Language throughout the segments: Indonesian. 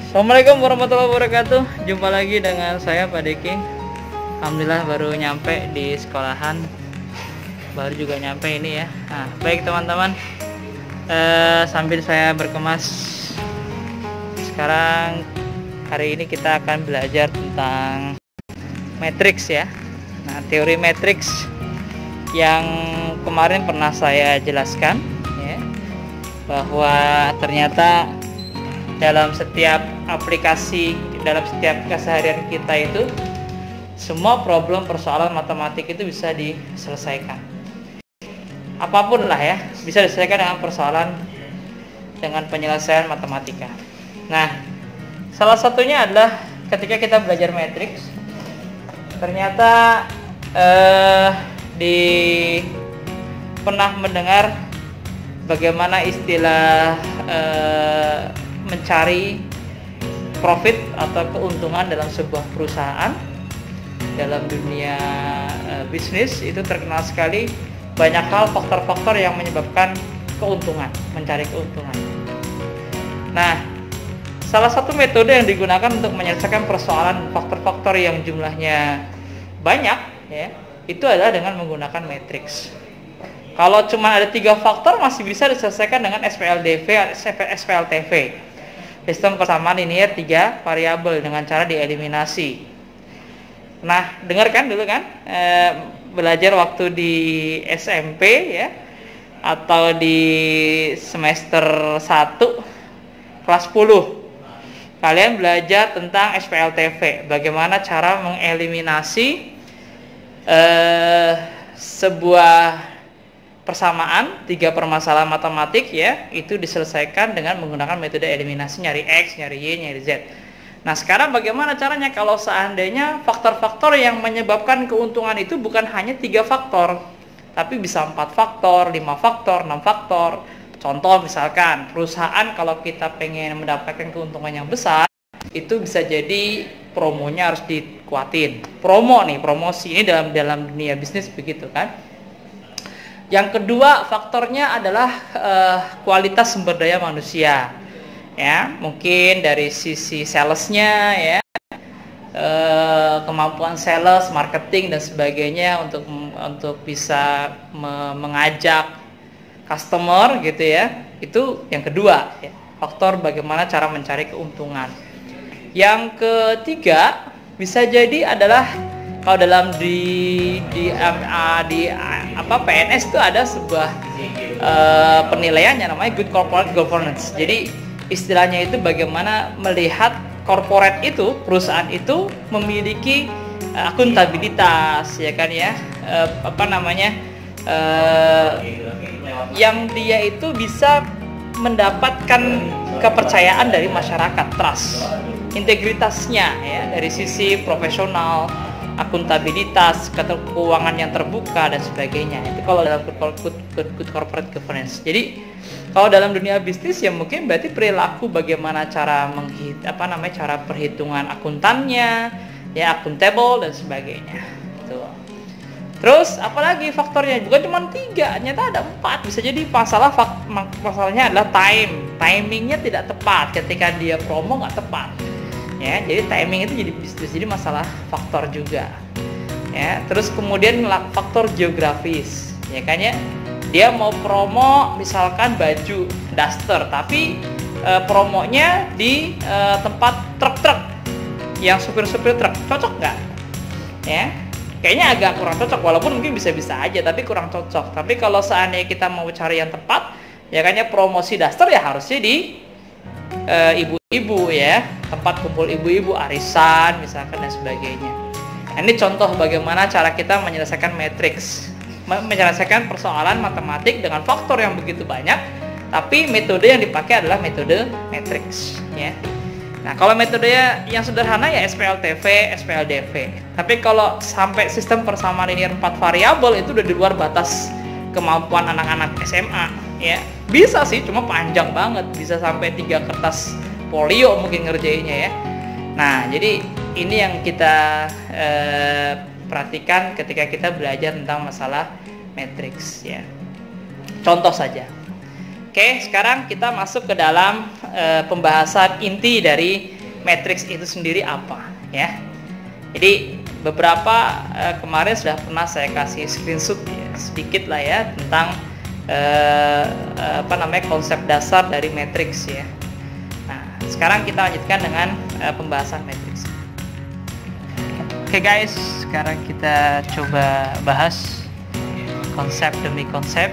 Assalamualaikum warahmatullahi wabarakatuh. Jumpa lagi dengan saya Pak Deki. Alhamdulillah baru nyampe di sekolahan. Baru juga nyampe ini ya. Nah, baik teman-teman. Sambil saya berkemas. Sekarang hari ini kita akan belajar tentang matriks ya. Nah, teori matriks yang kemarin pernah saya jelaskan ya, bahwa ternyata dalam setiap aplikasi, dalam setiap keseharian kita itu semua problem persoalan matematik itu bisa diselesaikan. Apapun lah ya, bisa diselesaikan dengan persoalan dengan penyelesaian matematika. Nah, salah satunya adalah ketika kita belajar matriks, ternyata pernah mendengar bagaimana istilah mencari profit atau keuntungan dalam sebuah perusahaan. Dalam dunia bisnis itu terkenal sekali banyak hal, faktor-faktor yang menyebabkan keuntungan, mencari keuntungan. Nah, salah satu metode yang digunakan untuk menyelesaikan persoalan faktor-faktor yang jumlahnya banyak ya, itu adalah dengan menggunakan matriks. Kalau cuma ada 3 faktor masih bisa diselesaikan dengan SPLDV, SPLTV. Sistem persamaan linear 3 variabel dengan cara dieliminasi. Nah, dengarkan dulu kan, belajar waktu di SMP ya, atau di semester 1 kelas 10. Kalian belajar tentang SPLTV, bagaimana cara mengeliminasi sebuah persamaan 3 permasalahan matematik ya, itu diselesaikan dengan menggunakan metode eliminasi, nyari X, nyari Y, nyari Z. Nah, sekarang bagaimana caranya kalau seandainya faktor-faktor yang menyebabkan keuntungan itu bukan hanya 3 faktor, tapi bisa 4 faktor, 5 faktor, 6 faktor. Contoh misalkan perusahaan kalau kita pengen mendapatkan keuntungan yang besar, itu bisa jadi promonya harus dikuatin. Promo nih, promosi ini dalam dunia bisnis begitu kan. Yang kedua faktornya adalah kualitas sumber daya manusia. Ya, mungkin dari sisi salesnya ya, kemampuan sales, marketing dan sebagainya untuk bisa mengajak customer gitu ya. Itu yang kedua ya, faktor bagaimana cara mencari keuntungan. Yang ketiga bisa jadi adalah kalau dalam di PNS itu ada sebuah penilaian yang namanya good corporate governance. Jadi istilahnya itu bagaimana melihat corporate itu, perusahaan itu memiliki akuntabilitas ya kan ya, yang dia itu bisa mendapatkan kepercayaan dari masyarakat, trust, integritasnya ya, dari sisi profesional, akuntabilitas, keuangan yang terbuka dan sebagainya. Itu kalau dalam good corporate governance. Jadi kalau dalam dunia bisnis ya mungkin berarti perilaku bagaimana cara cara perhitungan akuntannya, ya accountable dan sebagainya. Tuh. Terus apalagi faktornya? Bukan cuma 3, ternyata ada 4. Bisa jadi masalahnya adalah timingnya tidak tepat, ketika dia promo nggak tepat. Ya, jadi timing itu jadi masalah faktor juga. Ya, terus kemudian faktor geografis, ya kan ya. Dia mau promo misalkan baju daster, tapi promonya di tempat truk-truk, yang supir-supir truk, cocok nggak? Ya, kayaknya agak kurang cocok, walaupun mungkin bisa-bisa aja, tapi kurang cocok. Tapi kalau seandainya kita mau cari yang tepat, ya kan ya, promosi daster ya harusnya di ibu-ibu ya, tempat kumpul ibu-ibu, arisan misalkan dan sebagainya. Nah, ini contoh bagaimana cara kita menyelesaikan matriks, menyelesaikan persoalan matematik dengan faktor yang begitu banyak, tapi metode yang dipakai adalah metode matriks ya. Nah, kalau metodenya yang sederhana ya SPLTV, SPLDV. Tapi kalau sampai sistem persamaan linear 4 variabel itu udah di luar batas kemampuan anak-anak SMA ya. Bisa sih, cuma panjang banget, bisa sampai 3 kertas folio mungkin ngerjainnya ya. Nah, jadi ini yang kita perhatikan ketika kita belajar tentang masalah matriks ya. Contoh saja. Oke, sekarang kita masuk ke dalam pembahasan inti dari matriks itu sendiri apa ya. Jadi beberapa kemarin sudah pernah saya kasih screenshot ya, sedikit lah ya tentang konsep dasar dari matriks ya. Nah, sekarang kita lanjutkan dengan pembahasan matriks. Oke guys, sekarang kita coba bahas konsep demi konsep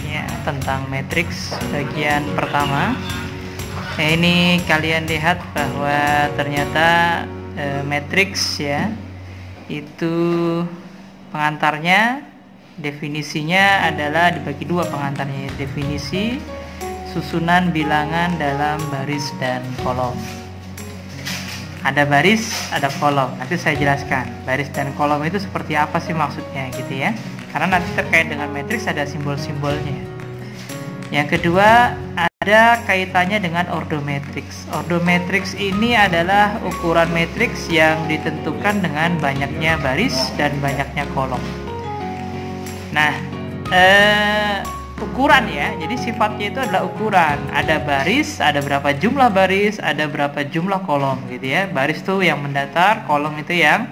ya tentang matriks bagian pertama. Ini kalian lihat bahwa ternyata matriks ya itu pengantarnya, definisinya adalah dibagi dua pengantarnya, definisi susunan bilangan dalam baris dan kolom. Ada baris, ada kolom. Nanti saya jelaskan baris dan kolom itu seperti apa sih maksudnya gitu ya, karena nanti terkait dengan matriks ada simbol-simbolnya. Yang kedua, ada kaitannya dengan ordomatriks. Ordomatriks ini adalah ukuran matriks yang ditentukan dengan banyaknya baris dan banyaknya kolom. Nah, ukuran ya, jadi sifatnya itu adalah ukuran. Ada baris, ada berapa jumlah baris, ada berapa jumlah kolom gitu ya. Baris itu yang mendatar, kolom itu yang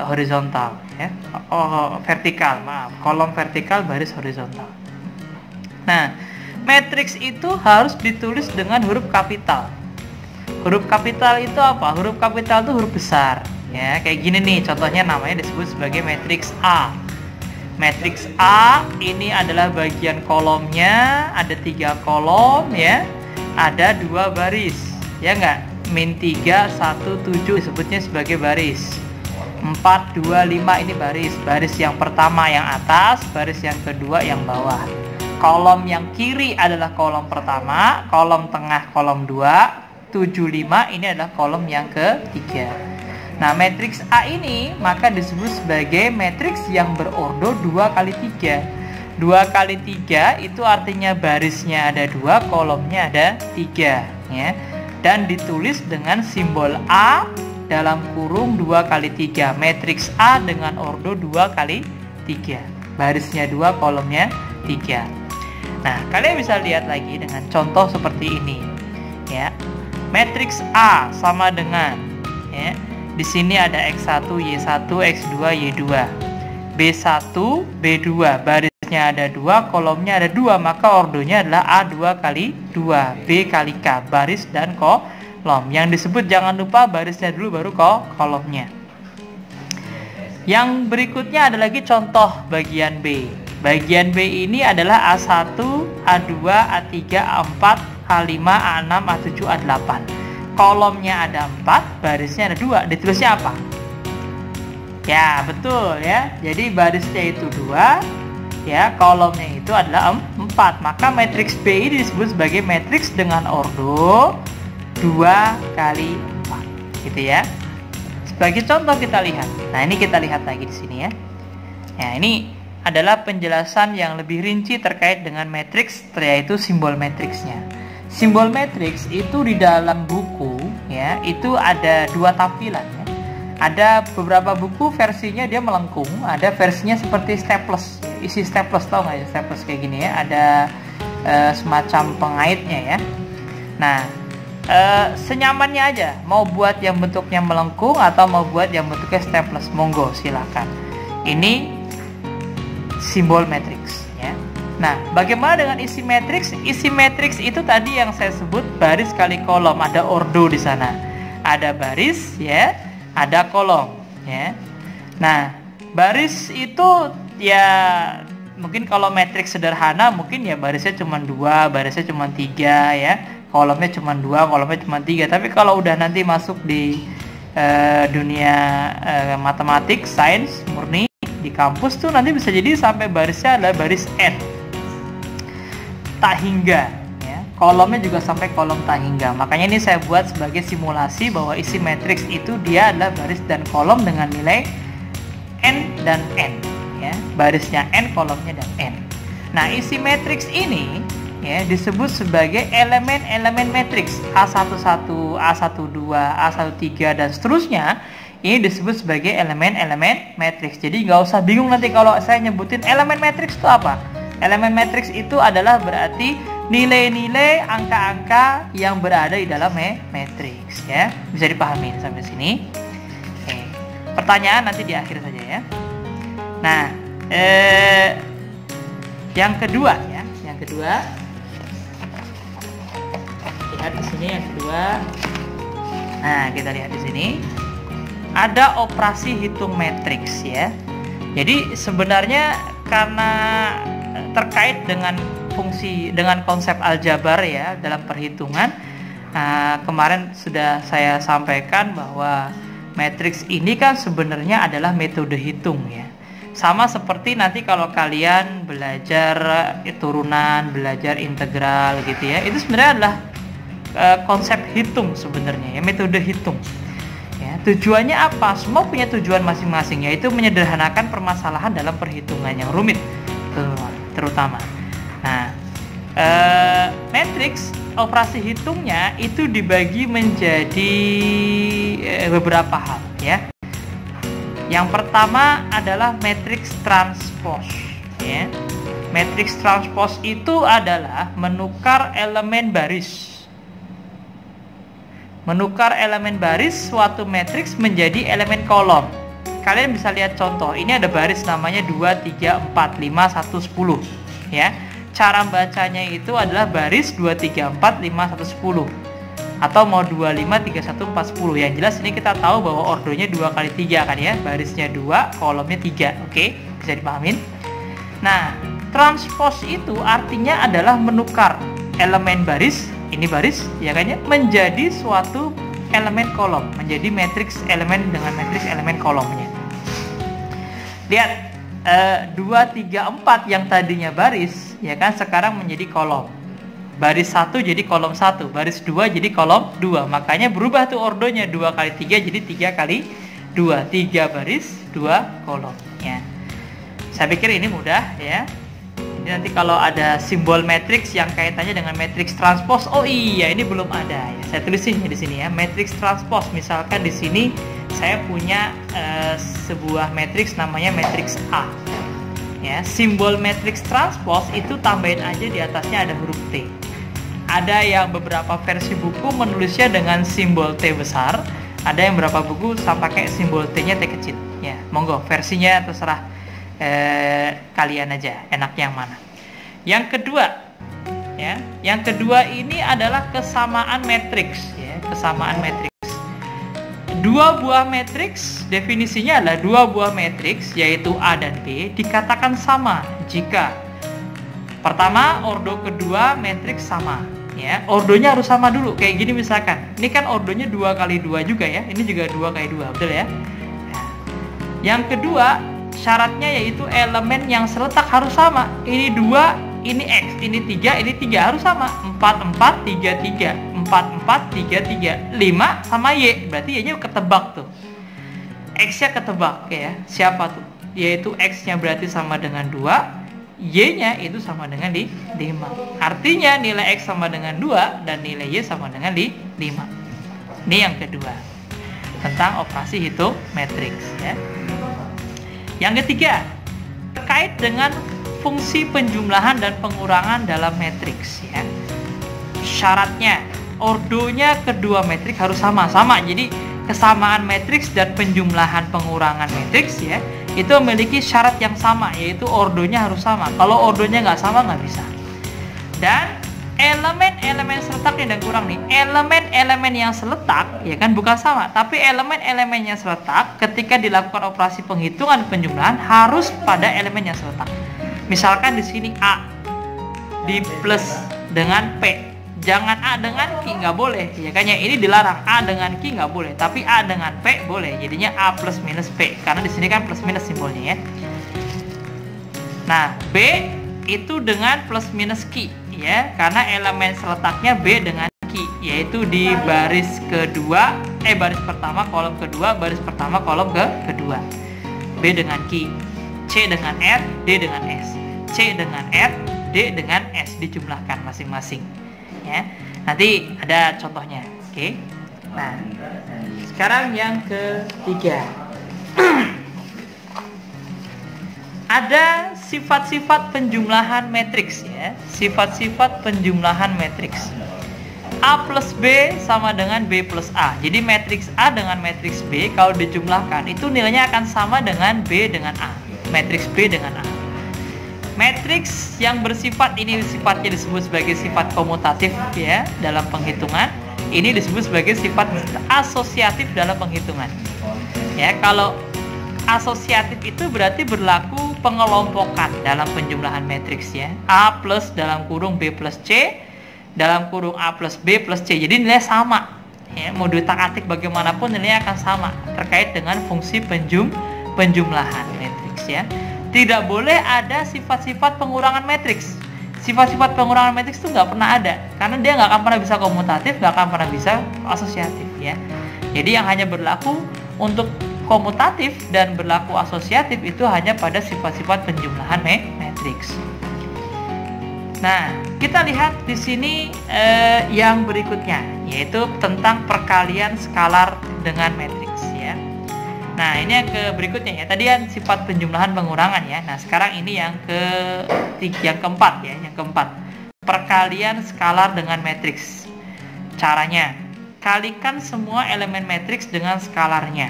horizontal ya. Vertikal, maaf. Kolom vertikal, baris horizontal. Nah, matriks itu harus ditulis dengan huruf kapital. Huruf kapital itu apa? Huruf kapital itu huruf besar. Ya, kayak gini nih, contohnya namanya disebut sebagai matriks A. Matriks A ini adalah bagian kolomnya, ada 3 kolom ya, ada 2 baris. Ya enggak? Min 3, 1, 7 disebutnya sebagai baris. 4, 2, 5 ini baris. Baris yang pertama yang atas, baris yang kedua yang bawah. Kolom yang kiri adalah kolom pertama, kolom tengah kolom 2, 7, 5 ini adalah kolom yang ketiga. Nah, matriks A ini maka disebut sebagai matriks yang berordo 2 kali 3. 2 kali 3 itu artinya barisnya ada 2, kolomnya ada 3 ya. Dan ditulis dengan simbol A dalam kurung 2 kali 3. Matriks A dengan ordo 2 kali 3. Barisnya 2, kolomnya 3. Nah, kalian bisa lihat lagi dengan contoh seperti ini ya. Matriks A sama dengan ya, di sini ada X1, Y1, X2, Y2. B1, B2, barisnya ada 2, kolomnya ada 2, maka ordonya adalah A2 kali 2, B kali K, baris dan kolom. Yang disebut jangan lupa barisnya dulu baru kolomnya. Yang berikutnya ada lagi contoh bagian B. Bagian B ini adalah A1, A2, A3, A4, A5, A6, A7, A8. Kolomnya ada 4, barisnya ada 2. Ditulisnya apa? Ya, betul ya. Jadi barisnya itu 2, ya, kolomnya itu adalah 4. Maka matriks B ini disebut sebagai matriks dengan ordo 2 kali 4. Gitu ya. Sebagai contoh kita lihat. Nah, ini kita lihat lagi di sini ya. Nah, ini adalah penjelasan yang lebih rinci terkait dengan matriks, yaitu simbol matriksnya. Simbol matriks itu di dalam buku ya, itu ada 2 tampilan ya. Ada beberapa buku versinya dia melengkung, ada versinya seperti staples, isi staples, tau nggak ya staples kayak gini ya, ada semacam pengaitnya ya. Nah, senyamannya aja, mau buat yang bentuknya melengkung atau mau buat yang bentuknya staples, monggo silakan. Ini simbol matriks ya. Nah, bagaimana dengan isi matriks? Isi matriks itu tadi yang saya sebut baris kali kolom, ada ordo di sana. Ada baris ya, ada kolom ya. Nah, baris itu ya mungkin kalau matriks sederhana mungkin ya barisnya cuma 2, barisnya cuma 3 ya. Kolomnya cuma 2, kolomnya cuma 3. Tapi kalau udah nanti masuk di dunia matematik, sains murni di kampus tuh nanti bisa jadi sampai barisnya adalah baris N tak hingga ya. Kolomnya juga sampai kolom tak hingga. Makanya ini saya buat sebagai simulasi bahwa isi matriks itu dia adalah baris dan kolom dengan nilai N dan N ya. Barisnya N, kolomnya dan N. Nah, isi matriks ini ya disebut sebagai elemen-elemen matriks A11, A12, A13 dan seterusnya. Ini disebut sebagai elemen-elemen matriks. Jadi nggak usah bingung nanti kalau saya nyebutin elemen matriks itu apa. Elemen matriks itu adalah berarti nilai-nilai angka-angka yang berada di dalam matriks ya. Bisa dipahami sampai sini. Oke. Pertanyaan nanti di akhir saja ya. Nah, yang kedua ya, yang kedua. Lihat di sini yang kedua. Nah, kita lihat di sini. Ada operasi hitung matriks ya. Jadi sebenarnya karena terkait dengan fungsi, dengan konsep aljabar ya dalam perhitungan, kemarin sudah saya sampaikan bahwa matriks ini kan sebenarnya adalah metode hitung ya. Sama seperti nanti kalau kalian belajar turunan, belajar integral gitu ya, itu sebenarnya adalah konsep hitung sebenarnya ya, metode hitung. Ya, tujuannya apa? Semua punya tujuan masing-masing, yaitu menyederhanakan permasalahan dalam perhitungan yang rumit terutama. Nah, matriks operasi hitungnya itu dibagi menjadi beberapa hal ya. Yang pertama adalah matriks transpose ya. Matriks transpose itu adalah menukar elemen baris. Menukar elemen baris suatu matriks menjadi elemen kolom. Kalian bisa lihat contoh. Ini ada baris namanya 2, 3, 4, 5, 1, 10 ya. Cara bacanya itu adalah baris 2, 3, 4, 5, 1, 10 atau mau 2, 5, 3, 1, 4, 10. Yang jelas ini kita tahu bahwa ordonya 2 kali 3 kan ya. Barisnya 2, kolomnya 3. Oke, bisa dipahamin. Nah, transpose itu artinya adalah menukar elemen baris, ini baris ya kan ya, menjadi suatu elemen kolom, menjadi matriks elemen dengan matriks elemen kolomnya. Lihat 2, 3, 4 yang tadinya baris ya kan, sekarang menjadi kolom. Baris 1 jadi kolom 1, baris 2 jadi kolom 2. Makanya berubah tuh ordonya, 2 kali 3 jadi 3 kali 2. 3 baris, 2 kolom ya. Saya pikir ini mudah ya. Ini nanti kalau ada simbol matriks yang kaitannya dengan matriks transpose, oh iya ini belum ada ya. Saya tulisin di sini ya, matriks transpose. Misalkan di sini saya punya sebuah matriks namanya matriks A. Ya, simbol matriks transpose itu tambahin aja di atasnya ada huruf T. Ada yang beberapa versi buku menulisnya dengan simbol T besar, ada yang beberapa buku pakai simbol T-nya T kecil. Ya, monggo versinya terserah kalian aja enak yang mana. Yang kedua ya, yang kedua ini adalah kesamaan matriks ya, kesamaan matriks. Dua buah matriks definisinya adalah dua buah matriks yaitu A dan B dikatakan sama jika pertama ordo kedua matriks sama ya. Ordonya harus sama dulu kayak gini misalkan. Ini kan ordonya 2 kali 2 juga ya. Ini juga 2 kali 2, betul ya? Nah, yang kedua syaratnya yaitu elemen yang seletak harus sama. Ini 2, ini X, ini 3, ini 3 harus sama. 4, 4, 3, 3 4, 4, 3, 3 5 sama Y, berarti Y nya ketebak tuh. X nya ketebak ya. Siapa tuh? Yaitu X nya berarti sama dengan 2, Y nya itu sama dengan 5. Artinya nilai X sama dengan 2 dan nilai Y sama dengan 5. Ini yang kedua, tentang operasi hitung matriks ya. Yang ketiga, terkait dengan fungsi penjumlahan dan pengurangan dalam matriks ya. Syaratnya ordonya kedua matriks harus sama-sama. Jadi kesamaan matriks dan penjumlahan pengurangan matriks ya, itu memiliki syarat yang sama, yaitu ordonya harus sama. Kalau ordonya nggak sama nggak bisa. Dan elemen-elemen seletaknya dan kurang nih, elemen-elemen yang seletak ya kan bukan sama, tapi elemen-elemen yang seletak ketika dilakukan operasi penghitungan penjumlahan harus pada elemen yang seletak. Misalkan di sini A di plus dengan P, jangan A dengan Q, nggak boleh ya kan ya, ini dilarang. A dengan Q nggak boleh, tapi A dengan P boleh. Jadinya A plus minus P, karena di sini kan plus minus simbolnya ya. Nah, B itu dengan plus minus Q ya, karena elemen seletaknya B dengan Q, yaitu di baris kedua, baris pertama kolom kedua, baris pertama kolom kedua. B dengan Q, C dengan R, D dengan S, C dengan R, D dengan S dijumlahkan masing-masing ya. Nanti ada contohnya. Oke. Nah, sekarang yang ketiga. ada sifat-sifat penjumlahan matriks ya. Sifat-sifat penjumlahan matriks. A plus B sama dengan B plus A. Jadi matriks A dengan matriks B kalau dijumlahkan itu nilainya akan sama dengan B dengan A. Matriks B dengan A. Matriks yang bersifat ini sifatnya disebut sebagai sifat komutatif ya dalam penghitungan. Ini disebut sebagai sifat asosiatif dalam penghitungan. Ya, kalau asosiatif itu berarti berlaku pengelompokan dalam penjumlahan matriks ya. A plus dalam kurung B plus C dalam kurung A plus B plus C. Jadi nilai sama ya, mau diutak-atik bagaimanapun nilainya akan sama terkait dengan fungsi penjumlahan matriks ya. Tidak boleh ada sifat-sifat pengurangan matriks. Sifat-sifat pengurangan matriks itu nggak pernah ada karena dia nggak akan pernah bisa komutatif, nggak akan pernah bisa asosiatif ya. Jadi yang hanya berlaku untuk komutatif dan berlaku asosiatif itu hanya pada sifat-sifat penjumlahan matriks. Nah, kita lihat di sini yang berikutnya, yaitu tentang perkalian skalar dengan matriks ya. Nah, ini yang berikutnya ya. Tadi kan sifat penjumlahan pengurangan ya. Nah, sekarang ini yang keempat ya, yang keempat. Perkalian skalar dengan matriks. Caranya, kalikan semua elemen matriks dengan skalarnya.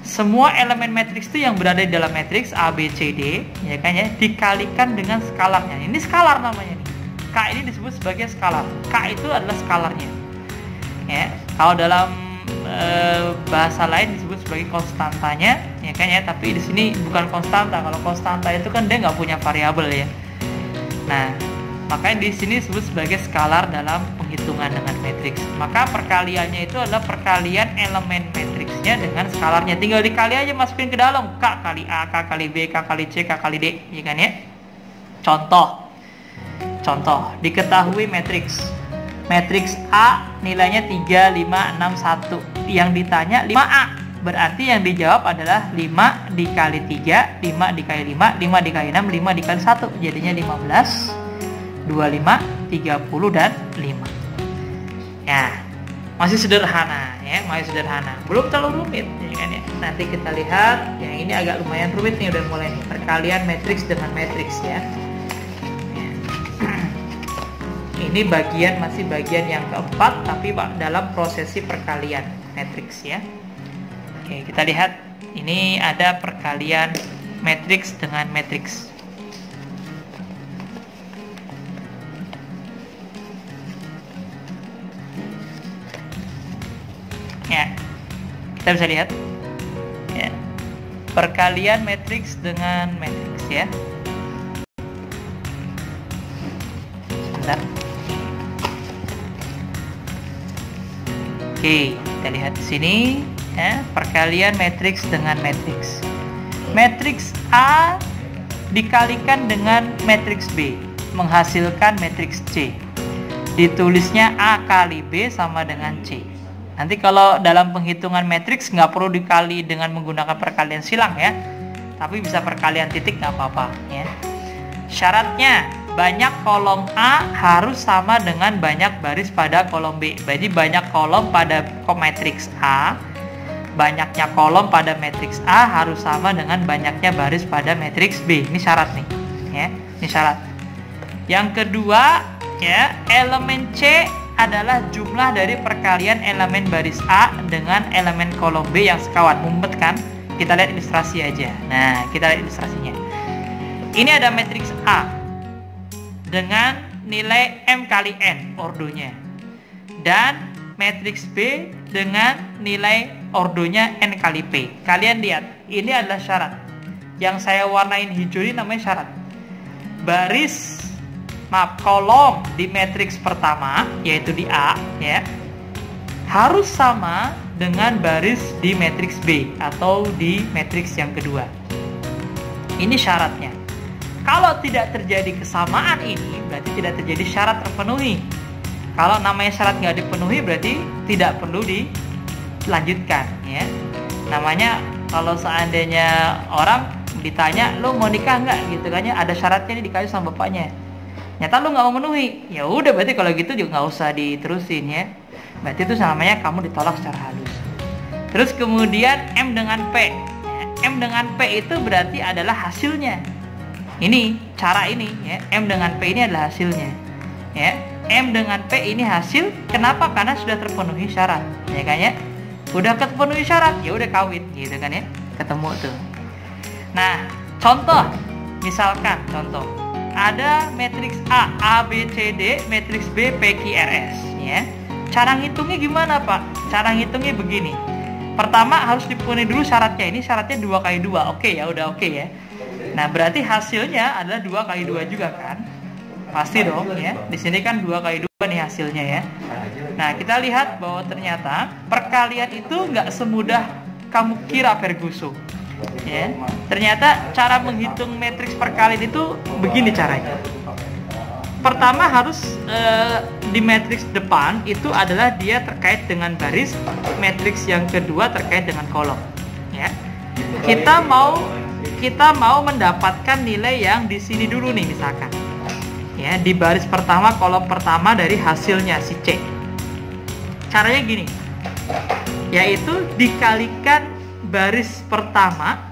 Semua elemen matriks itu yang berada di dalam matriks A, B, C, D ya kan ya, dikalikan dengan skalarnya. Ini skalar namanya nih. K ini disebut sebagai skalar. K itu adalah skalarnya ya. Kalau dalam bahasa lain disebut sebagai konstantanya ya kan ya, tapi di sini bukan konstanta. Kalau konstanta itu kan dia nggak punya variabel ya. Nah, makanya di sini disebut sebagai skalar dalam penghitungan dengan matriks. Maka perkaliannya itu adalah perkalian elemen matriksnya dengan skalarnya. Tinggal dikali aja, masukin ke dalam. K kali A, K kali B, K kali C, K kali D, ya kan ya. Contoh, diketahui matriks. Matriks A nilainya 3, 5, 6, 1. Yang ditanya 5A. Berarti yang dijawab adalah 5 dikali 3, 5 dikali 5, 5 dikali 6, 5 dikali 1. Jadinya 15, 25, 30, dan 5. Ya, masih sederhana ya, masih sederhana. Belum terlalu rumit ya kan ya. Nanti kita lihat yang ini agak lumayan rumit nih, udah mulai nih. Perkalian matriks dengan matriks ya. Ini masih bagian yang keempat, tapi dalam prosesi perkalian matriks ya. Oke, kita lihat ini ada perkalian matriks dengan matriks. Ya, kita bisa lihat ya, perkalian matriks dengan matriks ya. Sebentar. Oke, kita lihat di sini ya, perkalian matriks dengan matriks. Matriks A dikalikan dengan matriks B menghasilkan matriks C. Ditulisnya A kali B sama dengan C. Nanti kalau dalam penghitungan matriks nggak perlu dikali dengan menggunakan perkalian silang ya, tapi bisa perkalian titik nggak apa-apa ya. Syaratnya banyak kolom A harus sama dengan banyak baris pada kolom B. Jadi banyak kolom pada matriks A, banyaknya kolom pada matriks A harus sama dengan banyaknya baris pada matriks B. Ini syarat nih ya, ini syarat. Yang kedua ya, elemen C adalah jumlah dari perkalian elemen baris A dengan elemen kolom B yang sekawan. Mumpet kan? Kita lihat ilustrasi aja. Nah, kita lihat ilustrasinya. Ini ada matriks A dengan nilai M kali N ordonya, dan matriks B dengan nilai ordonya N kali P. Kalian lihat, ini adalah syarat. Yang saya warnain hijau ini namanya syarat. Kolom di matriks pertama, yaitu di A ya, harus sama dengan baris di matriks B atau di matriks yang kedua. Ini syaratnya. Kalau tidak terjadi kesamaan ini, berarti tidak terjadi syarat terpenuhi. Kalau namanya syarat nggak dipenuhi, berarti tidak perlu dilanjutkan ya. Namanya kalau seandainya orang ditanya, lo mau nikah nggak gitu kan ya, ada syaratnya nih dikasih sama bapaknya. Nyata lo nggak mau memenuhi, ya udah berarti kalau gitu juga nggak usah diterusin ya. Berarti itu namanya kamu ditolak secara halus. Terus kemudian M dengan P. M dengan P itu berarti adalah hasilnya. Ini cara ini ya, M dengan P ini adalah hasilnya. Ya, M dengan P ini hasil. Kenapa? Karena sudah terpenuhi syarat, ya kan ya. Udah terpenuhi syarat, ya udah kawin gitu kan ya. Ketemu tuh. Nah, contoh, misalkan contoh. Ada matriks A, B, C, D, matriks B, P, Q, R, S ya. Cara ngitungnya gimana, Pak? Cara ngitungnya begini. Pertama harus dipenuhi dulu syaratnya. Ini syaratnya 2 kali 2. Oke ya, udah oke ya. Nah, berarti hasilnya adalah 2 kali 2 juga kan? Pasti dong ya. Di sini kan 2 kali 2 nih hasilnya ya. Nah, kita lihat bahwa ternyata perkalian itu nggak semudah kamu kira, Ferguson. Ya. Ternyata cara menghitung matriks perkalian itu begini caranya. Pertama harus di matriks depan itu adalah dia terkait dengan baris, matriks yang kedua terkait dengan kolom. Ya. Kita mau mendapatkan nilai yang di sini dulu nih misalkan. Ya, di baris pertama kolom pertama dari hasilnya si C. Caranya gini. Yaitu dikalikan baris pertama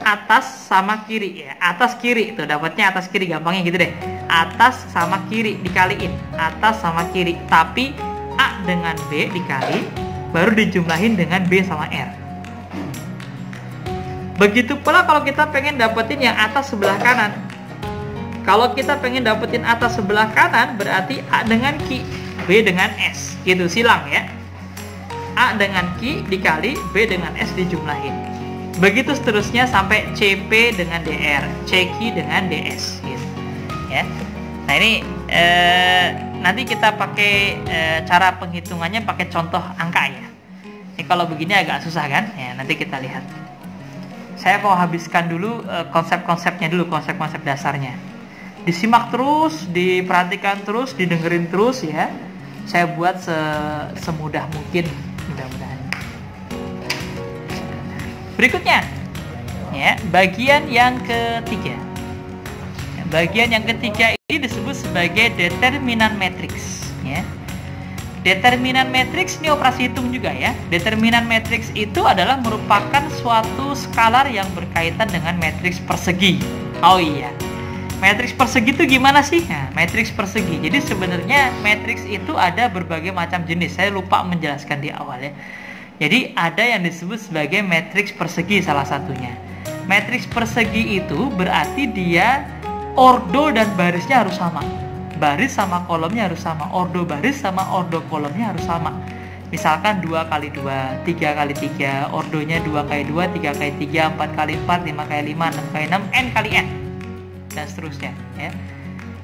atas sama kiri ya. Atas kiri tuh dapatnya atas kiri, gampangnya gitu deh. Atas sama kiri dikaliin, atas sama kiri. Tapi A dengan B dikali baru dijumlahin dengan B sama R. Begitu pula kalau kita pengen dapetin yang atas sebelah kanan. Kalau kita pengen dapetin atas sebelah kanan berarti A dengan Q, B dengan S. Gitu silang ya. A dengan Q dikali B dengan S dijumlahin. Begitu seterusnya sampai CP dengan DR, CQ dengan DS gitu. Ya. Nah, ini nanti kita pakai cara penghitungannya pakai contoh angka ya. Ini kalau begini agak susah kan? Ya, nanti kita lihat. Saya mau habiskan dulu konsep-konsepnya dulu, konsep-konsep dasarnya. Disimak terus, diperhatikan terus, didengerin terus ya. Saya buat semudah mungkin, mudah-mudahan. Berikutnya, ya, bagian yang ketiga. Bagian yang ketiga ini disebut sebagai determinan matriks. Ya. Determinan matriks ini operasi hitung juga ya. Determinan matriks itu adalah merupakan suatu skalar yang berkaitan dengan matriks persegi. Oh iya, matriks persegi itu gimana sih? Nah, matriks persegi. Jadi sebenarnya matriks itu ada berbagai macam jenis. Saya lupa menjelaskan di awal ya. Jadi ada yang disebut sebagai matriks persegi salah satunya. Matriks persegi itu berarti dia ordo dan barisnya harus sama. Baris sama kolomnya harus sama. Ordo baris sama ordo kolomnya harus sama. Misalkan 2 kali 2, 3 kali 3, ordonya 2 kali 2, 3 kali 3, 4 kali 4, 5 kali 5, 6 kali 6, n kali n. Dan seterusnya ya.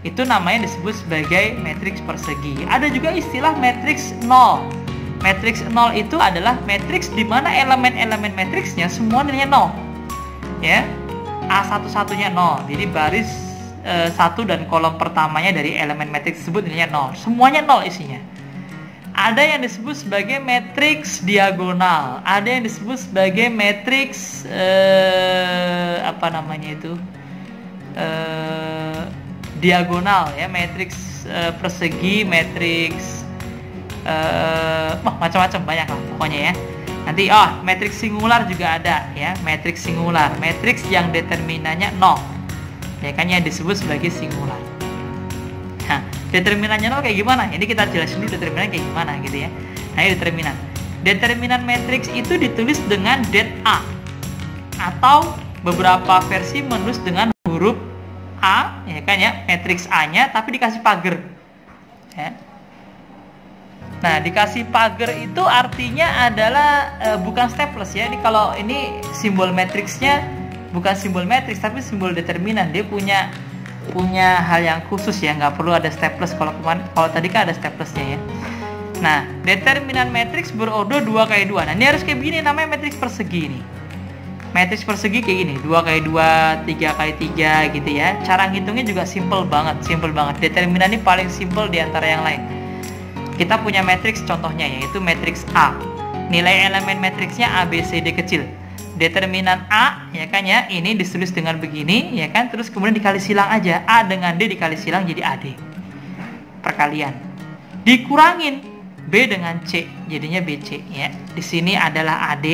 Itu namanya disebut sebagai matriks persegi. Ada juga istilah matriks 0. Matriks 0 itu adalah matriks di mana elemen-elemen matriksnya semua nilainya 0. Ya. A satu-satunya 0. Jadi baris 1 dan kolom pertamanya dari elemen matriks tersebut nilainya 0. Semuanya 0 isinya. Ada yang disebut sebagai matriks diagonal. Ada yang disebut sebagai matriks apa namanya itu? Diagonal ya, matriks persegi, matriks macam-macam banyak lah pokoknya ya. Nanti matriks singular juga ada ya, matriks singular, matriks yang determinannya 0. Ya kan yang disebut sebagai singular. Nah, determinannya 0 kayak gimana? Ini kita jelasin dulu determinan kayak gimana gitu ya. Nah, ini determinan. Determinan matriks itu ditulis dengan det A atau beberapa versi menulis dengan huruf A, ya kan ya, matriks A-nya tapi dikasih pagar. Ya. Nah, dikasih pagar itu artinya adalah bukan staples ya. Ini kalau ini simbol matriksnya bukan simbol matriks tapi simbol determinan. Dia punya hal yang khusus ya, nggak perlu ada staples. Kalau tadi kan ada staplesnya ya. Nah, determinan matriks berordo 2 kali 2. Nah, ini harus kayak begini, namanya matriks persegi nih. Matriks persegi kayak gini, 2 kali 2, 3 kali 3 gitu ya. Cara ngitungnya juga simple banget. Determinan ini paling simple di antara yang lain. Kita punya matriks contohnya yaitu matriks A. Nilai elemen matriksnya A, B, C, D kecil. Determinan A ya kan ya, ini ditulis dengan begini ya kan, terus kemudian dikali silang aja. A dengan D dikali silang jadi AD. Perkalian. Dikurangin B dengan C jadinya BC ya. Di sini adalah AD,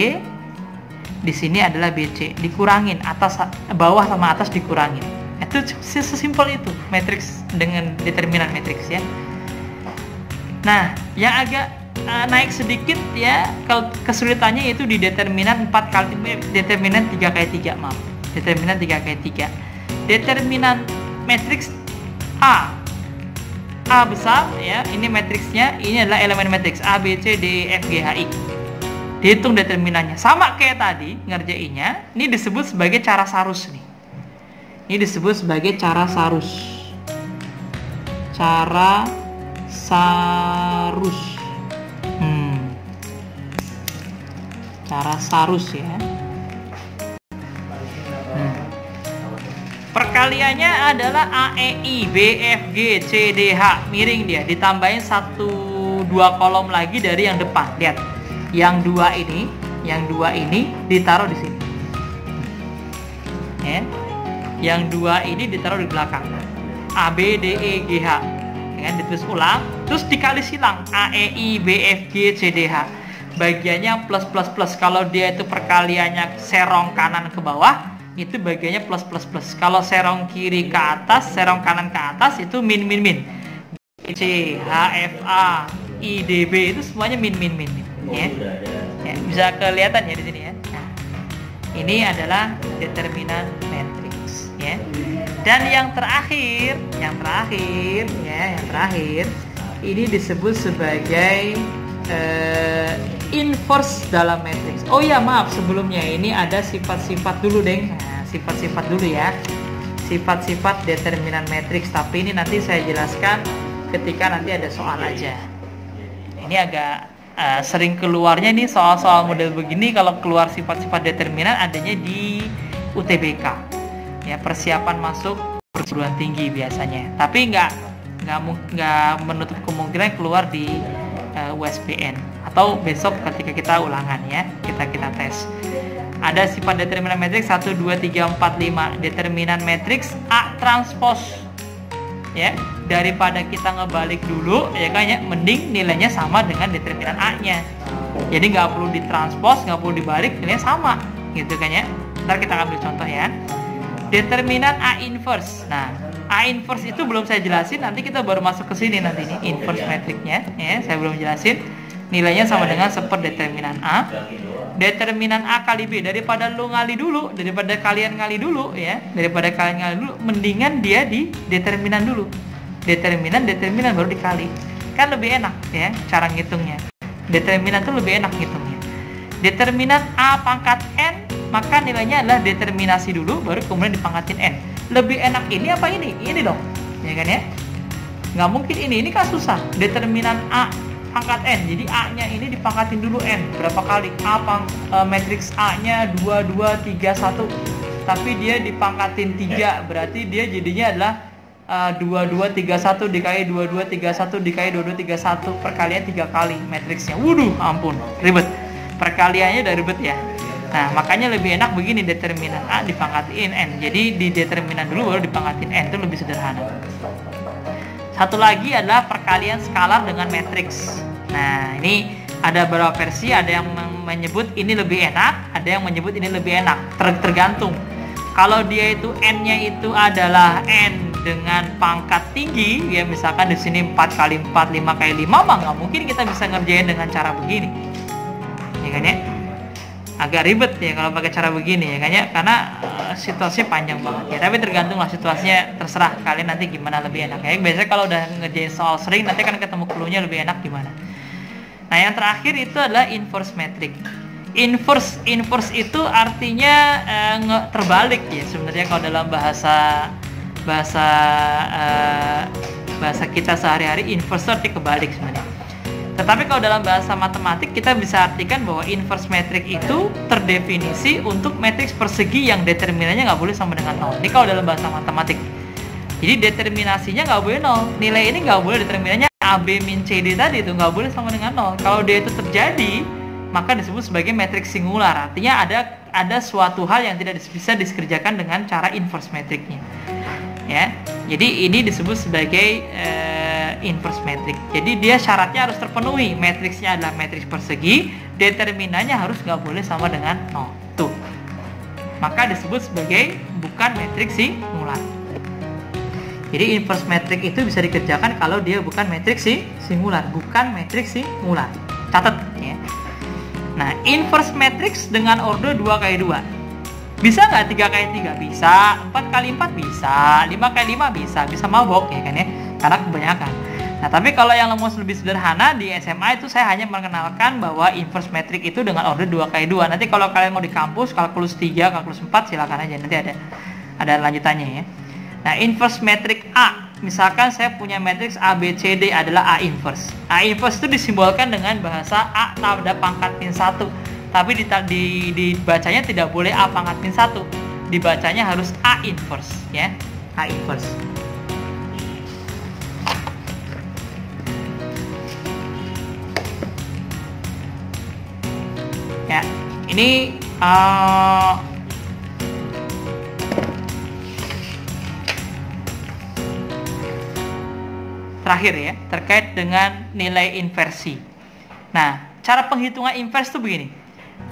di sini adalah BC. Dikurangin atas bawah sama atas dikurangin. Itu sesimpel itu matriks dengan determinan matriks ya. Nah, yang agak naik sedikit ya kalau kesulitannya itu di determinan 3x3, maaf. Determinan 3x3. Determinan matriks A besar ya, ini matriksnya, ini adalah elemen matriks A, B, C, D, E, F, G, H, I. Dihitung determinannya. Sama kayak tadi ngerjainnya, ini disebut sebagai cara Sarus nih. Ini disebut sebagai cara Sarus. Cara Sarus. Cara Sarus ya. Perkaliannya adalah A, E, I, B, F, G, C, D, H. Miring dia, ditambahin 1-2 kolom lagi dari yang depan. Lihat. Yang dua ini ditaruh di sini. Ya. Yang dua ini ditaruh di belakang. A, B, D, E, G, H. Ya, ditulis ulang, terus dikali silang A, E, I, B, F, G, C, D, H. Bagiannya plus plus plus. Kalau dia itu perkaliannya serong kanan ke bawah, itu bagiannya plus plus plus. Kalau serong kiri ke atas, serong kanan ke atas, itu min min min. C, H, F, A, I, D, B itu semuanya min min min. Ya. Ya, bisa kelihatan ya di sini ya. Nah, ini adalah determinan matriks ya. Dan yang terakhir ini disebut sebagai inverse dalam matriks. Oh ya, maaf, sebelumnya ini ada sifat-sifat dulu, Deng. Nah, sifat-sifat dulu ya. Sifat-sifat determinan matriks, tapi ini nanti saya jelaskan ketika nanti ada soal aja. Ini agak sering keluarnya nih soal-soal model begini, kalau keluar sifat-sifat determinan adanya di UTBK. Ya, persiapan masuk perguruan tinggi biasanya. Tapi nggak menutup kemungkinan keluar di USBN atau besok ketika kita ulangan ya, kita tes. Ada sifat determinan matriks 1 2 3 4 5. Determinan matriks A transpos. Ya, daripada kita ngebalik dulu ya kan ya, mending nilainya sama dengan determinan A-nya. Jadi nggak perlu ditranspos, nggak perlu dibalik, nilainya sama gitu kan ya. Ntar kita ambil contoh ya. Determinan A inverse. Nah, A inverse itu belum saya jelasin, nanti kita baru masuk ke sini nanti nih inverse matriknya ya, saya belum jelasin. Nilainya sama dengan seper determinan A. Determinan A kali B, daripada kalian ngali dulu ya, mendingan dia di determinan dulu. Determinan baru dikali. Kan lebih enak ya cara ngitungnya. Determinan tuh lebih enak ngitungnya. Determinan A pangkat N, maka nilainya adalah determinasi dulu baru kemudian dipangkatin N. Lebih enak ini apa ini? Ini dong. Ya kan ya? Nggak mungkin ini kan susah. Determinan A pangkat N, jadi A-nya ini dipangkatin dulu N berapa kali. Matriks A-nya 2, 2, 3, 1, tapi dia dipangkatin 3, berarti dia jadinya adalah 2, 2, 3, 1 dikali 2, 2, 3, 1 dikali 2, 2, 3, 1, perkalian 3 kali matriksnya. Waduh, ampun, ribet. Perkaliannya udah ribet ya. Nah, makanya lebih enak begini, determinan A dipangkatin N. Jadi di determinan dulu baru dipangkatin N, itu lebih sederhana. Satu lagi adalah perkalian skalar dengan matriks. Nah, ini ada beberapa versi, ada yang menyebut ini lebih enak, ada yang menyebut ini lebih enak. Tergantung. Kalau dia itu N-nya itu adalah N dengan pangkat tinggi, ya misalkan di sini 4 kali 4, 5 kali 5, mah nggak mungkin kita bisa ngerjain dengan cara begini. Ya kan ya? Agak ribet ya kalau pakai cara begini ya kan ya, karena situasinya panjang banget ya. Tapi tergantung lah situasinya, terserah kalian nanti gimana lebih enak ya. Biasanya kalau udah ngerjain soal sering, nanti kan ketemu clue-nya lebih enak gimana. Nah, yang terakhir itu adalah inverse matrix. Inverse itu artinya terbalik ya sebenarnya kalau dalam bahasa kita sehari-hari. Inverse arti kebalik sebenarnya. Tetapi kalau dalam bahasa matematik kita bisa artikan bahwa inverse matrix itu terdefinisi untuk matriks persegi yang determinannya nggak boleh sama dengan 0. Ini kalau dalam bahasa matematik. Jadi determinasinya nggak boleh 0. Nilai ini nggak boleh, determinannya AB min CD tadi itu nggak boleh sama dengan 0. Kalau dia itu terjadi, maka disebut sebagai matriks singular. Artinya ada suatu hal yang tidak bisa dikerjakan dengan cara inverse matrixnya. Ya, jadi ini disebut sebagai inverse matrix. Jadi dia syaratnya harus terpenuhi. Matriksnya adalah matriks persegi, determinannya harus nggak boleh sama dengan 0. Tuh. Maka disebut sebagai bukan matriks singular. Jadi inverse matrix itu bisa dikerjakan kalau dia bukan matriks singular, bukan matriks singular. Catat ya. Nah, inverse matrix dengan order 2x2. Bisa nggak 3x3? Bisa. 4x4 bisa. 5x5 bisa mabok ya kan ya. Karena kebanyakan. Nah, tapi kalau yang lebih sederhana di SMA itu saya hanya mengenalkan bahwa inverse matrix itu dengan order 2x2. Nanti kalau kalian mau di kampus kalkulus 3, kalkulus 4 silakan aja, nanti ada lanjutannya ya. Nah, inverse matrix A. Misalkan saya punya matriks A, B, C, D adalah A inverse. A inverse itu disimbolkan dengan bahasa A tanda pangkat min 1. Tapi dibacanya tidak boleh A pangkat min 1. Dibacanya harus A inverse ya. A inverse. Ya, ini terakhir ya, terkait dengan nilai inversi. Nah, cara penghitungan inverse itu begini.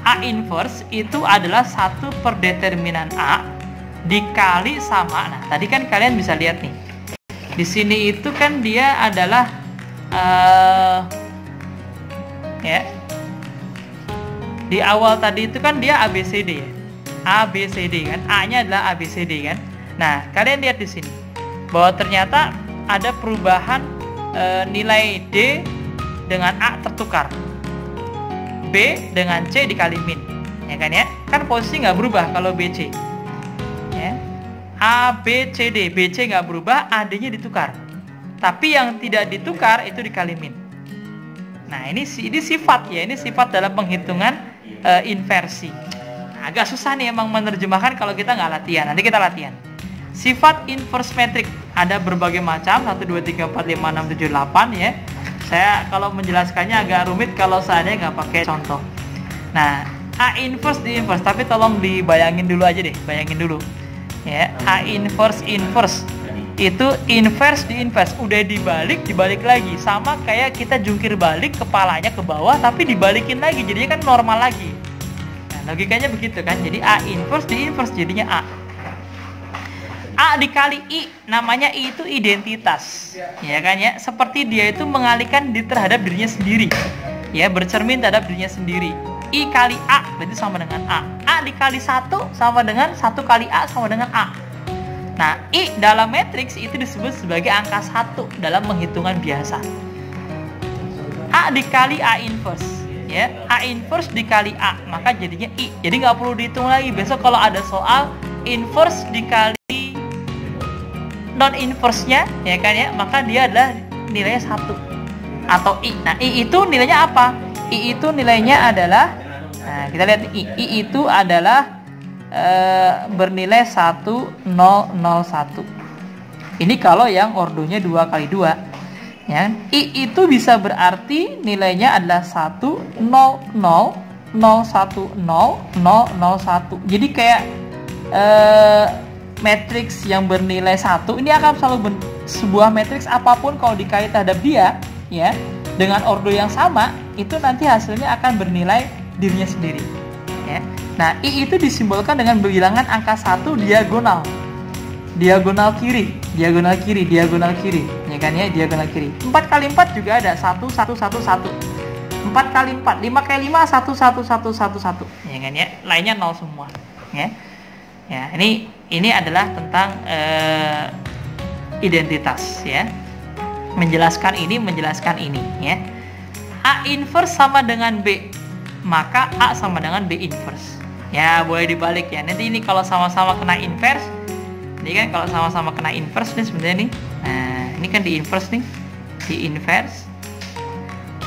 A inverse itu adalah 1 per determinan A dikali sama. Nah, tadi kan kalian bisa lihat nih. Di sini itu kan dia adalah ya. Di awal tadi itu kan dia ABCD ya. ABCD kan, A-nya adalah ABCD kan. Nah, kalian lihat di sini bahwa ternyata ada perubahan nilai D dengan A tertukar, B dengan C dikali min, ya kan ya? Kan posisi nggak berubah kalau BC, ya. A, B, C, D, BC nggak berubah, AD-nya ditukar. Tapi yang tidak ditukar itu dikali min. Nah, ini sifat ya, ini sifat dalam penghitungan inversi. Nah, agak susah nih emang menerjemahkan kalau kita nggak latihan. Nanti kita latihan. Sifat inverse matrix ada berbagai macam, 1, 2, 3, 4, 5, 6, 7, 8 ya. Saya kalau menjelaskannya agak rumit kalau saya nggak pakai contoh. Nah, A inverse di inverse, tapi tolong dibayangin dulu aja deh, bayangin dulu. Ya, A inverse itu inverse di inverse, udah dibalik lagi, sama kayak kita jungkir balik kepalanya ke bawah tapi dibalikin lagi, jadinya kan normal lagi. Nah, logikanya begitu kan. Jadi A inverse di inverse jadinya A dikali I, namanya I itu identitas, ya kan ya, seperti dia itu mengalihkan terhadap dirinya sendiri, ya, bercermin terhadap dirinya sendiri. I kali A berarti sama dengan A. A dikali 1 sama dengan 1 kali A sama dengan A. Nah, I dalam matriks itu disebut sebagai angka 1 dalam penghitungan biasa. A dikali A inverse, ya, A inverse dikali A, maka jadinya I. Jadi nggak perlu dihitung lagi. Besok kalau ada soal inverse dikali non inverse-nya, ya kan ya, maka dia adalah nilainya 1 atau I. Nah, I itu nilainya apa? I itu nilainya adalah, nah kita lihat I itu adalah bernilai 1001. Ini kalau yang ordonya 2x2 ya. I itu bisa berarti nilainya adalah 1 0 0 0 1 0 0 0 1. Jadi kayak matriks yang bernilai 1 ini akan selalu sebuah matriks apapun kalau dikali terhadap dia ya dengan ordo yang sama, itu nanti hasilnya akan bernilai dirinya sendiri ya. Nah, I itu disimbolkan dengan bilangan angka 1 diagonal kiri, ya kan ya, diagonal kiri. 4 kali 4 juga ada 1 1 1 1. 4 kali 4, 5 kali 5 1 1 1 1 1, ya kan ya, lainnya 0 semua ya. Ya, ini adalah tentang identitas ya. Menjelaskan ini ya. A inverse sama dengan B, maka A sama dengan B inverse. Ya, boleh dibalik ya. Nanti ini kalau sama-sama kena inverse, ini kan kalau sama-sama kena inverse nih sebenarnya nih. Nah, ini kan di inverse nih. Di inverse.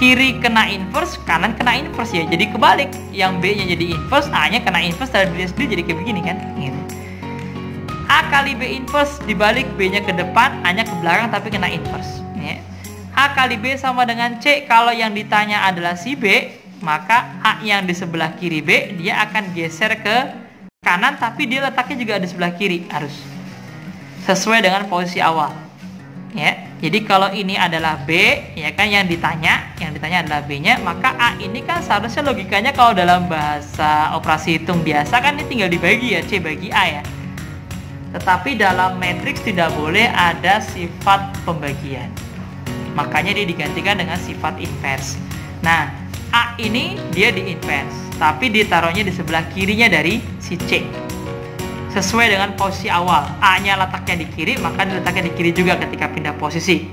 Kiri kena inverse, kanan kena inverse ya. Jadi kebalik, yang B-nya jadi inverse, A-nya kena inverse dari diri sendiri, jadi kayak begini kan. Gitu. A kali B inverse dibalik, B-nya ke depan, A-nya ke belakang tapi kena inverse. Ya. A kali B sama dengan C, kalau yang ditanya adalah si B, maka A yang di sebelah kiri B, dia akan geser ke kanan tapi dia letaknya juga ada di sebelah kiri, harus sesuai dengan posisi awal. Ya, jadi kalau ini adalah B, ya kan, yang ditanya adalah B-nya, maka A ini kan seharusnya logikanya kalau dalam bahasa operasi hitung biasa kan ini tinggal dibagi ya, C bagi A ya. Tetapi dalam matriks tidak boleh ada sifat pembagian. Makanya dia digantikan dengan sifat inverse. Nah, A ini dia di inverse, tapi ditaruhnya di sebelah kirinya dari si C. Sesuai dengan posisi awal. A-nya letaknya di kiri, maka diletaknya di kiri juga ketika pindah posisi.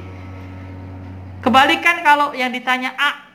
Kebalikan kalau yang ditanya A